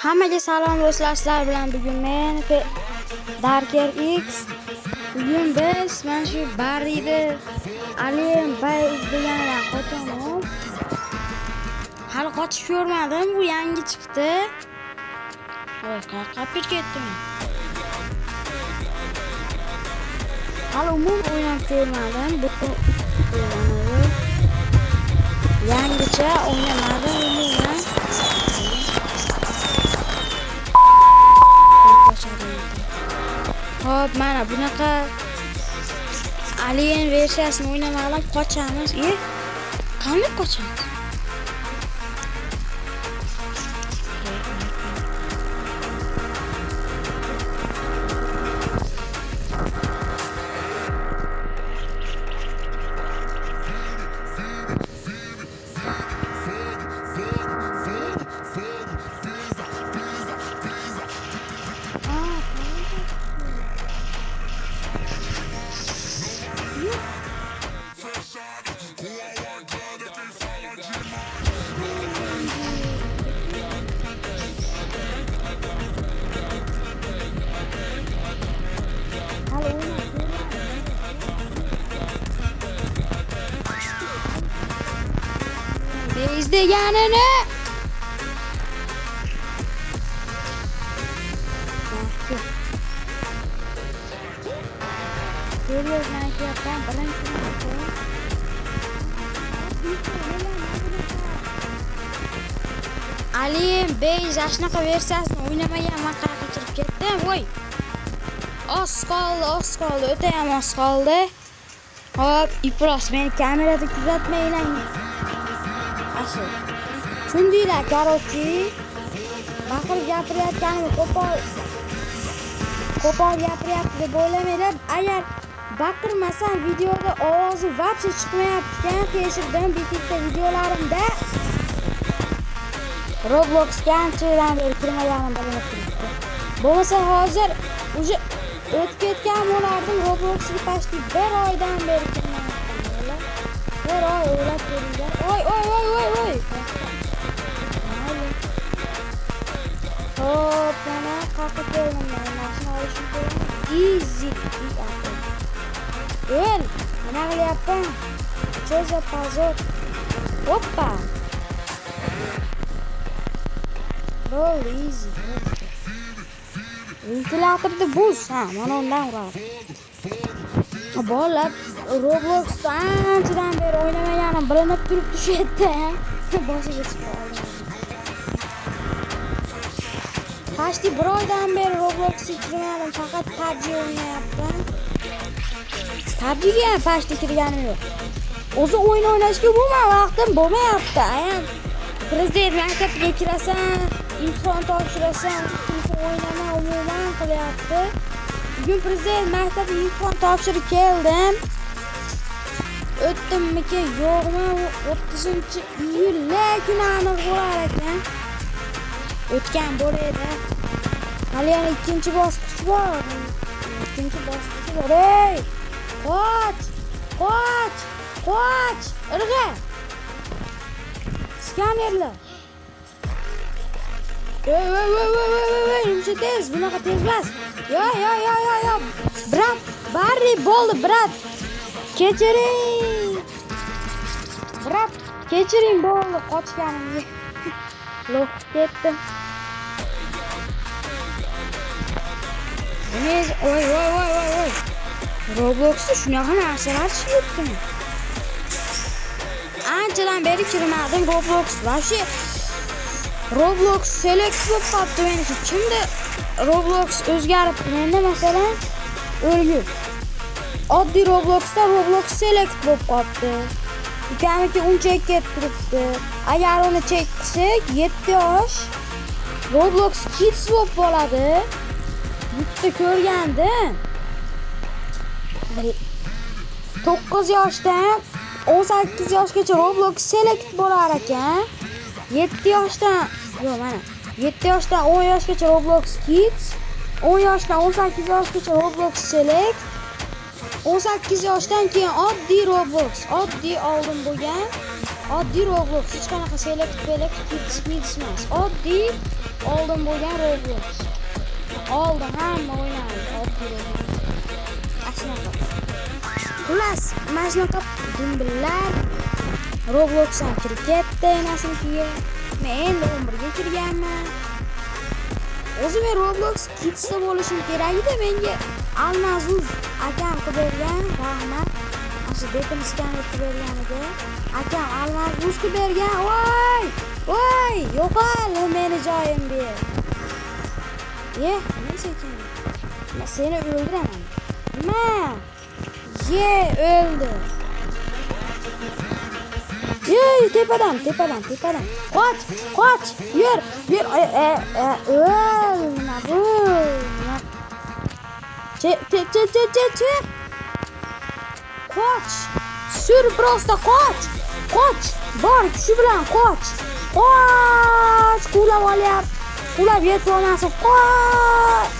Hammaga salom do'stlar, sizlar bilan bugun men Darker X. Bugun biz mana shu Barrida Alien Base degandan qochamiz. Hali qochib ko'rmadim, bu yangi chiqdi. Voy, qopib ketdim. Hali umuman o'ynab ko'rmadim. Bu yangicha o'ynamadim umuman. Hop, mana bunaqa Alien versiyasini o'ynamadan qochamiz. Qanday qochamiz? Biz deganini Alien Base shunaqa versiyasini o'ynamaganman, qanaqa kirib ketdim. Voy. Oz qoldi, o'ta ham oz qoldi. Hop, iflos meni kamerada kuzatmaylang. Asli. Shundaylar, qarochi. Baqirib gapirayotganim qo'pol gapiryapti deb o'ylamanglar. Agar baqirmasam videoda ovozi vobshe chiqmayapti-kan, tekshirdim bitta videolarimda. Robloxga anchadan beri kirmaganim bilinib turibdi. Bo'lmasa hozir uje o'tib ketgan bo'lardim. Robloxga pashti 1 oydan beri kirmayapman. 1 oy o'ylab ko'ringlar. Oy. Hop, mana qayerga keldim men. Mashina olishim kerak. Easy. Nima qilyapman? Cho'za pazor. Hoppa. Roll easy. Ventilatorda buz. Ha, mana undan uradi. Bolalar Robloxda anchadan beri o'ynamaganim bilinib turibdi shu yerda. Boshiga chiqib qoldi. Pashti 1 oydan beri Robloxga kirmadim, faqat PUBG o'ynayapman. PUBGga ham pashti kirganim yo'q. O'zi o'yin o'ynashga umuman vaqtim bo'lmayapti. Ayam prezident maktabiga kirasan, imtihon topshirasan, kimsa o'ynama umuman qilyapti. Bugun prezident maktabiga imtihon topshirib keldim. O'tdimmi-ki, yo'qmi? 30-iyulda kuni aniq bo'lar ekan. O'tgan bo'ladi. Hali yana ikkinchi bosqich bor. Ey! Qoch! Irg'a! Skanerlar. Ey, uncha tez, bunaqa tez emas. Yo. Brat, Barri bo'ldi, brat. Kechiring bo'ldi, qochganimga. Lo'q ketdim. Voy. Robloxda shunaqa narsalar chiqibdi. Anchadan beri kirmadim Roblox. Vashi Roblox select bo'lib qoldi meniki. Kimda Roblox o'zgaribdi? Menda masalan o'lgur. Oddiy Robloxda Roblox select bo'lib qoldi. Ukamiki uncha ketib turibdi. Agar uni cheksak 7 yosh Roblox Kids bo'lib qoladi. YouTube'da ko'rgandim. 9 yoshdan 18 yoshgacha Roblox select bo'lar ekan. 7 yoshdan 10 yoshgacha Roblox Kids, 10 yoshdan 18 yoshgacha Roblox select, 18 yoshdan keyin oddiy Roblox, oddiy oldin bo'lgan Oddiy Roblox, hech qanaqa select emas. Oddiy oldin bo'lgan Roblox. Oldin hamma o'ynaydi oddiy Roblox. Ashunaqa. Xullas, mana shunaqa dumbillar Roblox ham kirib ketdi emasmikiga. Men endi 11 ga kirganman. O'zim Roblox Kids'da bo'lishim kerak edi. Menga Almazuz akam qilib bergan, rahmat. Ashu betim skan qilib berganiga akam Almazuz qilib bergan. Voy, yo'qol meni joyim ber. Nima sekin? Men seni o'ldiraman. Nima? O'ldi. Tepadan. Qoch. Yur. O'lma bu. Çek. Qoch. Sür prosta qoch. Bor, kuchi bilan qoch. Qulab olyapti. Qulab yetib olmasin. Qoch.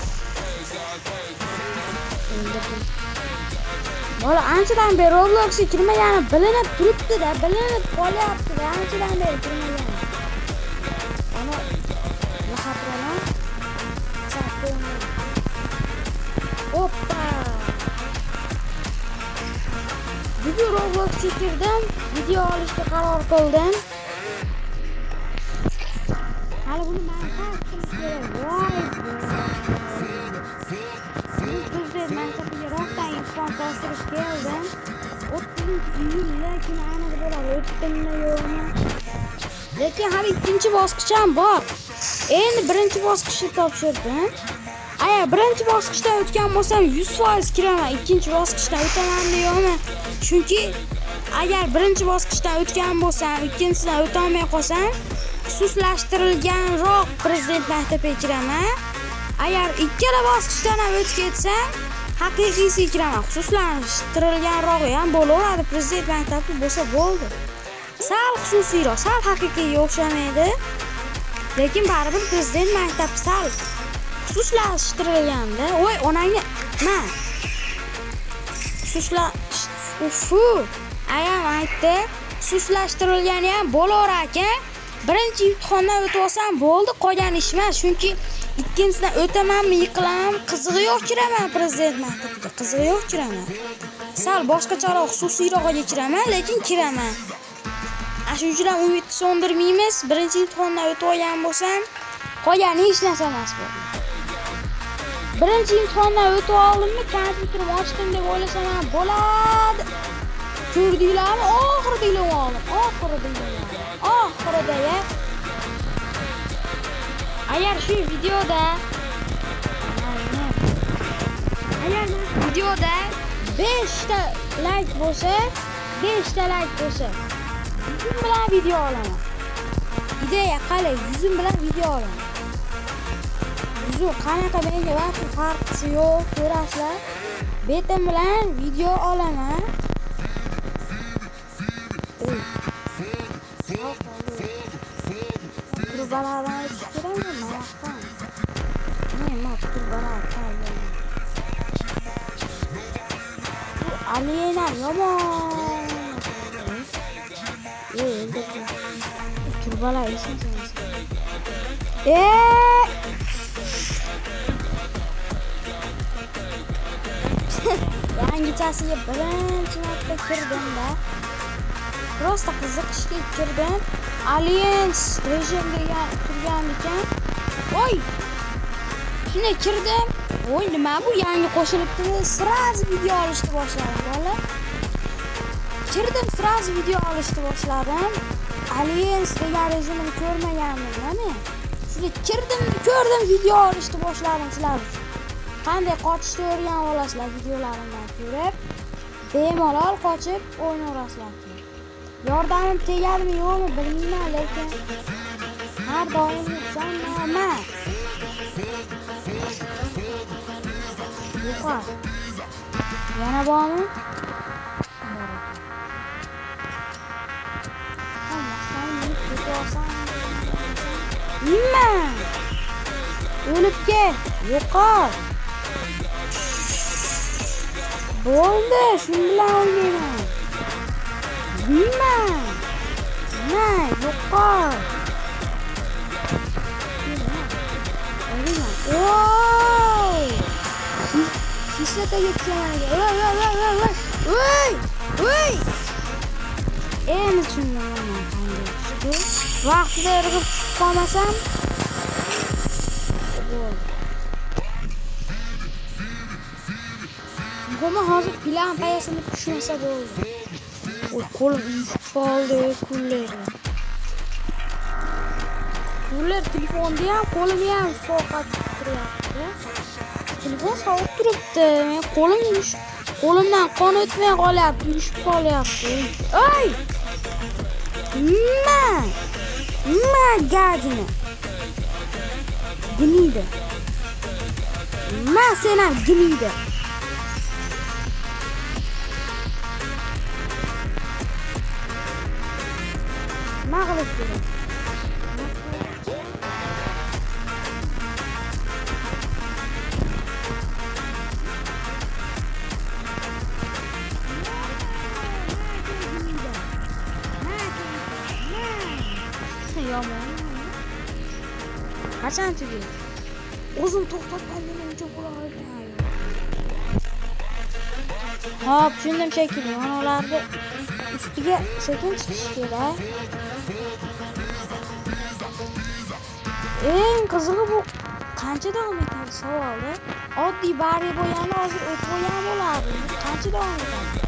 Bola anchadan beri Robloxga kirmagani bilinib turibdi-da, bilinib qolyapti-da, anchadan beri kirmagani. Ana lahatrona saponi. Hoppa. Video Robloxga kirdim, video olishga qaror qildim. Hali buni men qilib kerak. Voy. Bastırış geldim. 30 lekin aniq bo'ladi. O'tdimmi yo'qmi? Lekin hali ikkinchi bosqichim bor. Endi birinchi bosqichni topshirdim. Agar birinchi bosqichdan o'tgan bo'lsam 100% kiraman. Ikkinchi bosqichdan o'tamanmi yo'qmi? Chunki agar birinchi bosqichdan o'tgan bo'lsam, ikkinchisidan o'ta olmay qolsam, xususlashtirilganroq prezident maktabiga kiraman. Agar ikkala bosqichdan ham o'tib ketsam, haqiqiysi kiraman. Xususlashtirilganrog'i ham bo'laveradi. Prezident maktabi bo'lsa bo'ldi. Sal xususiyroq, sal haqiqiyga o'xshamaydi. Lekin baribir prezident maktabi sal xususlashtirilganda, voy onangni, ma. Ayam aytdi, xususlashtirilgani ham bo'laverar ekan. Birinchi imtihondan o'tib olsam bo'ldi, qolgan ish emas. Chunki ikkinchisidan o'tamanmi, yiqilamanmi, qizig'i yo'q kiraman prezident maktabiga. Qizig'i yo'q kiraman. Sal boshqacharoq xususiyroqga kiraman, lekin kiraman. Shunchadan umidni so'ndirmaymiz. Birinchi imtihondan o'tib olgan bo'lsam, qolgani hech narsa emas bo'ldi. Birinchi imtihondan o'tib oldimmi, kompyuterimni ochdim deb o'ylasam ham bo'ladi. Ko'rdinglarmi? Oxirida ilova oldim. Oxirida ya. Agar shu videoda 5 ta like bo'lsa, yuzim bilan video olaman. Ideya qalay, yuzim bilan video olaman. Yuzim qanaqa menga vaqt farqi yo'q, ko'rasizlar. Betim bilan video olaman. Kurbalardan chiqarammi? Maqtan. Nima kurbalar qoldi? Bu alienar yomon. Endi kurbalar esinsiz. Yangichasiga birinchi marta kirdim-da. Prosta qiziqishga kirdim. Alliance rejimga kirgan ekan. Voy! Shunday kirdim. Voy, nima bu yangi qo'shilibdi? Sraz video olishni boshladim, bola. Kirdim, sraz video olishni boshladim. Alliance degan rejimni ko'rmagandim, mana. Shunday ko'rdim, video olishni boshladim sizlar uchun. Qanday qochishni o'rganib olasizlar videolarimdan ko'rib. Bemalol qochib o'ynaysizlar. Yordamim tegadimi yo'qmi bilmayman, lekin har doim yutsanman. Yo'q. Yana bormi? Nima? O'lib ket. Yo'qol. Bo'ldi, shu bilan o'ynayman. Nima? Ne? Yok var. Wow! Şişlete geçeceğim. Oy! En içinden vaqtida irg'ib qolmasam Goma hozir plan payasini tushmasa bo'ldi. Oy, qo'lim uyushib qoldi, kunlar. Kunlar telefonni ham, qo'limni ham sovuqib turyapti. Telefon sovuq turibdi. Men qo'lim uyushib, qo'limdan qon o'tmay qolyapti, uyushib qolyapti. Oy! Nima gadini? Gniydi. Sen ham gniydi. Nima qilish kerak? Qachon tugaydi? O'zim to'xtatganimcha bo'lardi. Hop, tushundim shekilli. Onalarni ustiga sekin chiqish kerak. Eng qizig'i bu qancha davom etadi savolda. Oddiy bari bo'yani hozir o't bo'yani bo'ladi. Qancha davom etadi?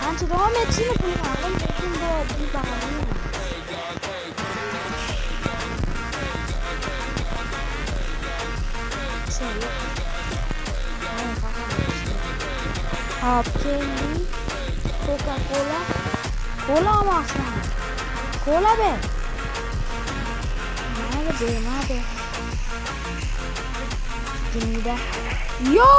Qancha davom etishini bilmadim, lekin bu oddiy bari. Hop, keyin Coca-Cola. Cola olmoqchiman. Cola ber. Nima bermadi? Dinda. Yo!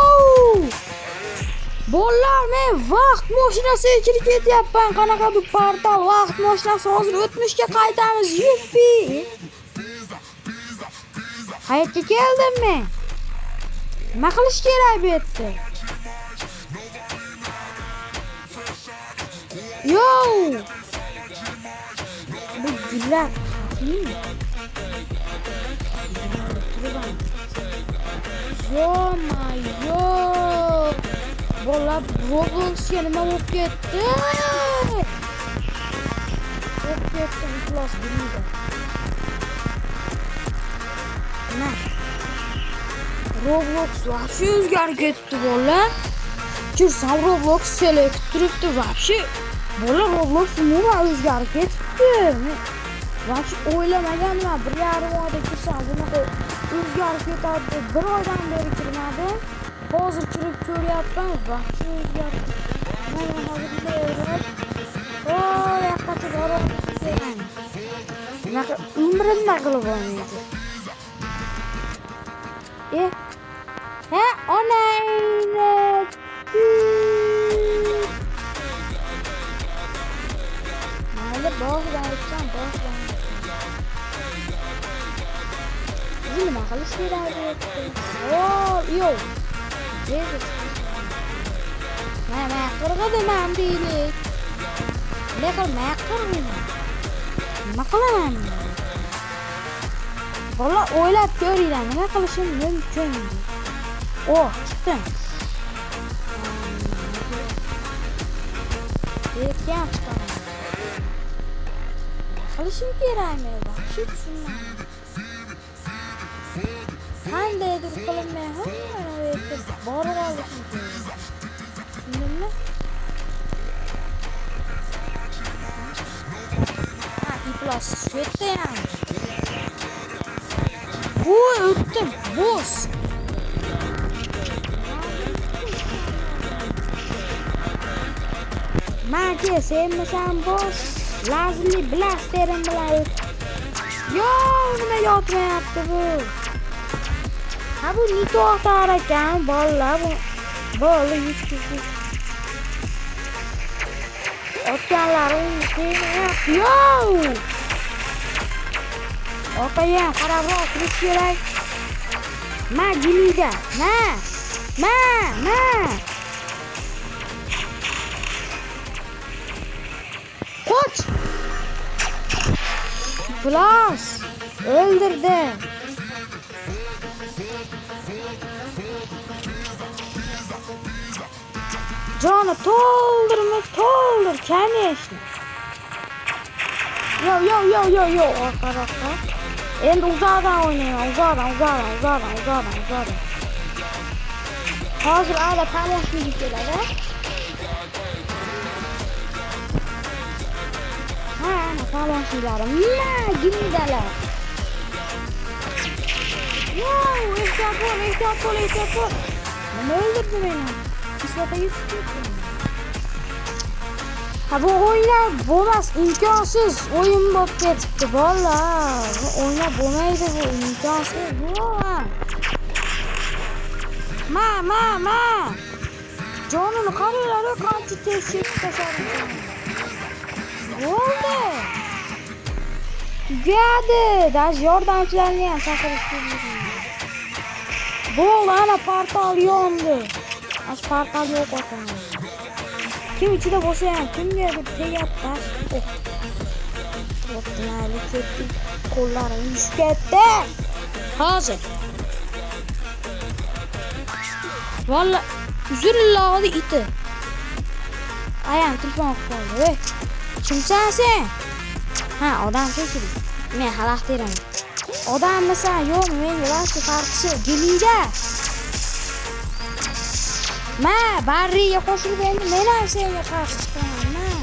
Bolalar, men vaqt mashinasiga kirib ketyapman. Qanaqadir portal vaqt mashinasi hozir o'tmishga qaytamiz. Yuppi! Qayerga keldim men? Nima qilish kerak bu yerda? Yo! Bu gillar. Yo! Bolalar Robloxga nima bo'lib ketdi? Bo'lib ketdi, iflos bilmaydi. Nima? Roblox вообще o'zgarib ketibdi bolalar. Kirsam Roblox select turibdi вообще. Bolalar Roblox umuman o'zgarib ketibdi. Voобще o'ylamaganman, 1,5 oyda kirsam bunaqa o'zgarib ketadi. 1 oydan beri kirmadim. Hozir kirib ko'ryapman, voобще o'zgarib. Mana hozir bunday yoqqacha boryapman. Bunaqa umrimda qilib olmaydi. Onayni. Mayli, bog'dan o'tgan, bog'dan. Nima qilish kerak? Yo. Mana qirg'idim deylik. Lekin men qirg'im. Nima qilaman? Bola o'ylab ko'ringlar, nima qilishim mumkin. Chiqdim. Yerga chiqaman. Qilishim kerakmi? Voобще tushunmayman. Qandaydir qilinmay mana bu yerga borib olishim kerak. Tushundingmi? Plus shu yerda ham. Bu o'tdim, boss. Ma'ke sevmasam boss, lazerli blasterim bilan o't. Yo, nima yotmayapti bu? Ha bu nitoqtar ekan, bolalar bu. Bola yutib. Otganlarim qiynayapti. Yo! Orqaga qarabroq turish kerak. Gilida. Koç. Plus. Öldürdü. Canı toldur kenişni. Yo. Arka. Endi uzadan oynayman, uzadan. Hozir ala talashlik keladi. Ha, ana talashliklarim. Gimdalar. Yo, ehtiyot bo'l. Nima o'ldirdi meni? Kislota yutib ketdim. Ha bu o'ynab bo'lmas, imkonsiz o'yin bo'lib ketibdi bolalar. O'ynab bo'lmaydi bu, imkonsiz. Ma. Jonini qaranglar, qancha tez tashladim. Bo'ldi. Tugadi. Daj yordamchilarni ham chaqirish kerak. Bo'ldi, ana portal yondi. Ash portal yo'q ekan. Kim ichida bo'lsa ham kimgadir tegadi. O'tmaylik ketdi. Qo'llarim yuzib ketdi. Hozir. Valla uzurladi iti. Ayam telefon qildi. Kimsan sen? Ha, odam shekilli. Men xalaq teraman. Odammisan, yo'qmi? Menga vaqti farqi gelingda. Ma, barriga qo'shilib endi men ham senga qarshi chiqaman.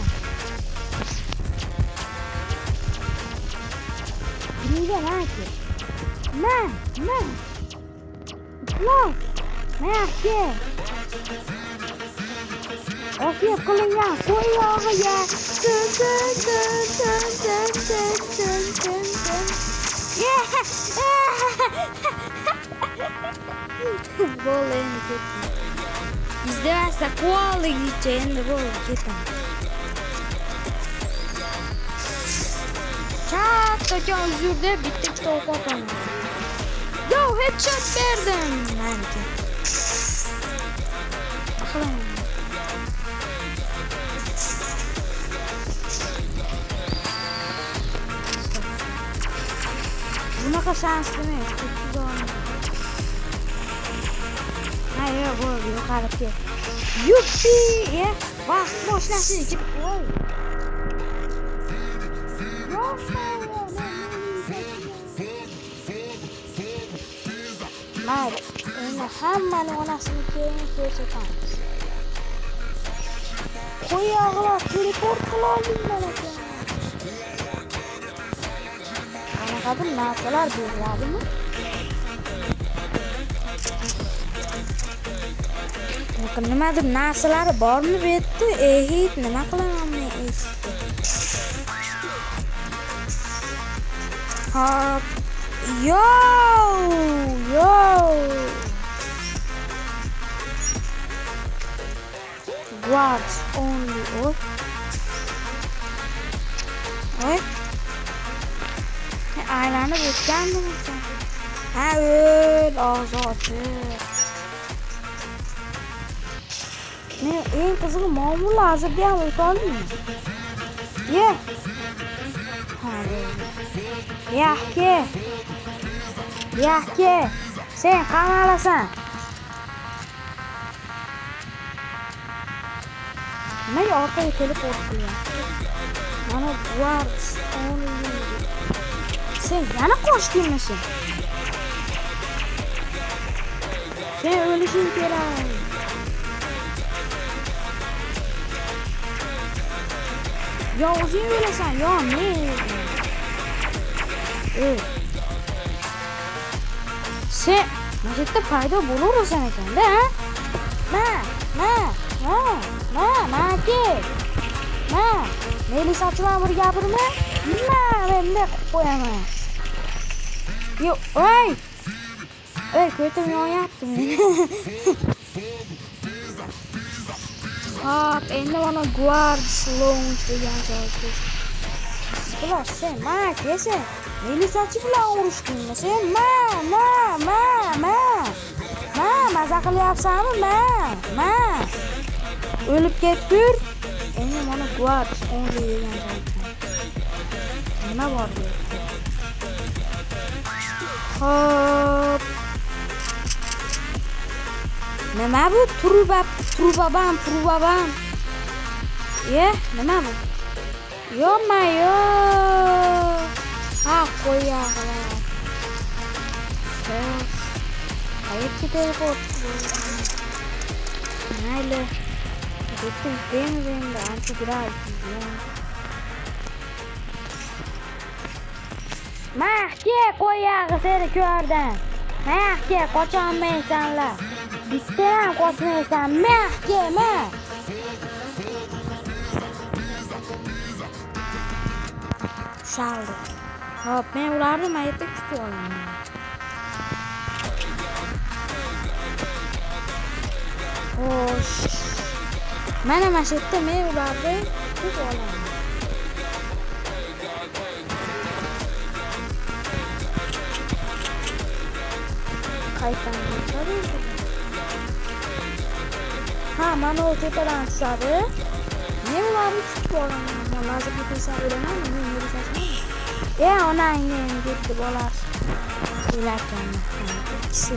Gelingda maki. Ma. Maki. Oke, qilingan qo'y yog'iga. Bo'ldi endi ketdi. İzlemezse koala gideceğini böyle gittim. Çat özürde bitti top atalım. Yo headshot verdim. Nanki. Bakalım. Bunaqa şanslı mı? Çok güzel. Hayır, bu yukarı gel. Yuppi! Ya, bak boşlasın için. Oy. Hayır, öyle hemen anasını kesin. Koy ağlar, teleport kılalım bana. Ana kadın ne yapıyorlar diyorlar mı? Nimadir narsalari bormi bu yerda? Hech nima qilaman men eshitdi. Hop. Yo. Guards only. Oy. Aylanib o'tgandim. Ha, o'l ozodi. Men eng qizig'i ma'mul hozirda ham o'tolmayman. Ye. Ha. Yaxki. Sen qamalasan. Nimaga orqaga kelib o'tding? Mana guards only. Sen yana qochdingmi sen? Sen o'lishing kerak. Yo o'zing o'lasan, yo men. Sen mana yerda paydo bo'laversan ekan-da, ha? Melisachiman bir gapirma. Men qilib qo'yaman. Yo, oy, ko'tim yonyapti meni. Hop, endi mana guards lounge degan joyga. Bular sen, sen melisachi bilan urushdingmi sen? Maza qilyapsanmi? O'lib ketgur. Endi mana guard 10 degan ekan. Nima bor bu? Hop. Nima bu? Turbabam. Nima bu? Yo. Ha, qo'yag'lar. Qayerga teleportdi? Mayli. Bitti endi ancha grafik. Mahke qo'yag'i seni ko'rdim. Mahke qocholmaysanlar. Bitta ham qochmaysan. Mahkema. Saldi. Hop, men ularni mayitib tutib olaman. Xo'sh. Mana shu yerda men ularni tutib olaman. Qaytan chiqadi. Ha, mana o tepadan tushadi. Men ularni tutib olaman. Lazım bitirsa ölemem mi? Ne bilirsin? Onayni gitti bolasi. Ulardan. İkisi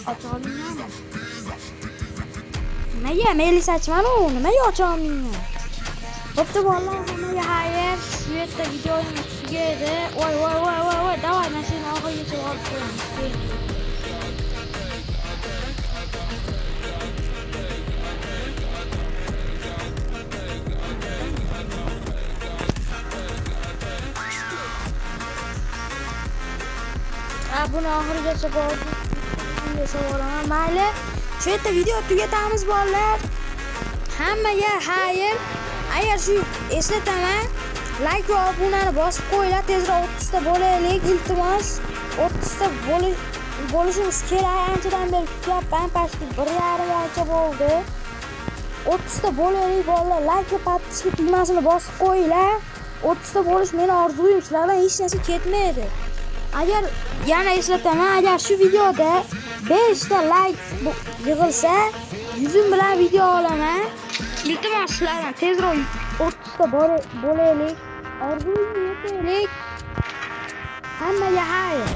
Açalım. Neye Melisa açman onu? Neye açalım? Hoppa vallahi hayır. Şu yerde videoyu çekedi. Oy. Давай машина oxirigacha olib qo'yamiz. Buni oxirigacha borib so'raman. Mayli. Shu yerda video tugatamiz bolalar. Hammaga xayr. Agar shu eslataman, like va obunani bosib qo'yinglar. Tezroq 30 ta bo'laylik, iltimos. 30 ta bo'lishimiz kerak. Anchadan beri kutyapman. Pastki 1,5 oycha bo'ldi. 30 ta bo'laylik bolalar. Like va podpiska tugmasini bosib qo'yinglar. 30 ta bo'lish meni orzuyim. Sizlardan hech narsa ketmaydi. Agar yana eslataman, agar shu videoda 5 ta like yig'ilsa, yuzim bilan video olaman. Iltimos sizlardan tezroq 30 ta bo'laylik. Orzuyim yetaylik. Hammaga xayr.